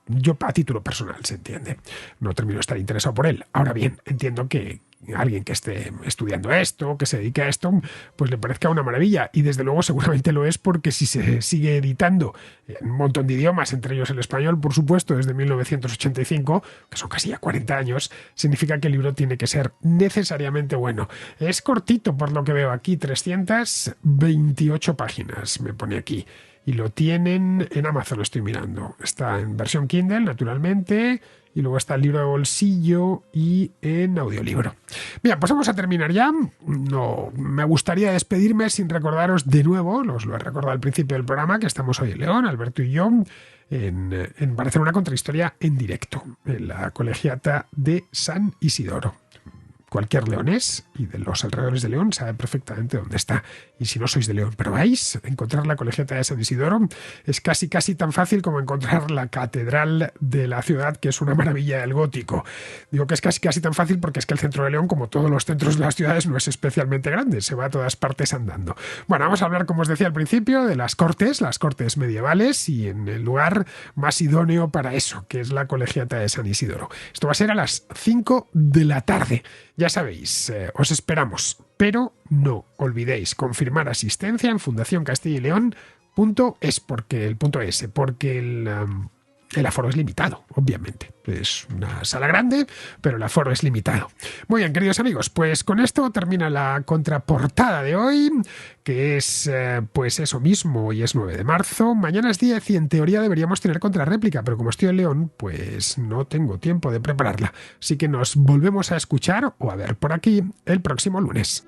yo a título personal, se entiende, no termino de estar interesado por él. Ahora bien, entiendo que alguien que esté estudiando esto, que se dedique a esto, pues le parezca una maravilla. Y desde luego seguramente lo es, porque si se sigue editando en un montón de idiomas, entre ellos el español, por supuesto, desde 1985, que son casi ya 40 años, significa que el libro tiene que ser necesariamente bueno. Es cortito por lo que veo aquí, 328 páginas, me pone aquí. Y lo tienen en Amazon, estoy mirando. Está en versión Kindle, naturalmente, y luego está el libro de bolsillo y en audiolibro. Bien, pues vamos a terminar ya. No me gustaría despedirme sin recordaros de nuevo, os lo he recordado al principio del programa, que estamos hoy en León, Alberto y yo, para hacer una contrahistoria en directo, en la Colegiata de San Isidoro. Cualquier leonés y de los alrededores de León sabe perfectamente dónde está. Y si no sois de León, pero vais, encontrar la Colegiata de San Isidoro es casi tan fácil como encontrar la catedral de la ciudad, que es una maravilla del gótico. Digo que es casi tan fácil porque es que el centro de León, como todos los centros de las ciudades, no es especialmente grande, se va a todas partes andando. Bueno, vamos a hablar, como os decía al principio, de las cortes medievales y en el lugar más idóneo para eso, que es la Colegiata de San Isidoro. Esto va a ser a las 5 de la tarde. Ya sabéis, os esperamos, pero no olvidéis confirmar asistencia en fundacioncastellayleon.es, porque el aforo es limitado, obviamente. Es una sala grande, pero el aforo es limitado. Muy bien, queridos amigos, pues con esto termina la contraportada de hoy, que es pues eso mismo, hoy es 9 de marzo, mañana es 10 y en teoría deberíamos tener contrarréplica, pero como estoy en León, pues no tengo tiempo de prepararla. Así que nos volvemos a escuchar o a ver por aquí el próximo lunes.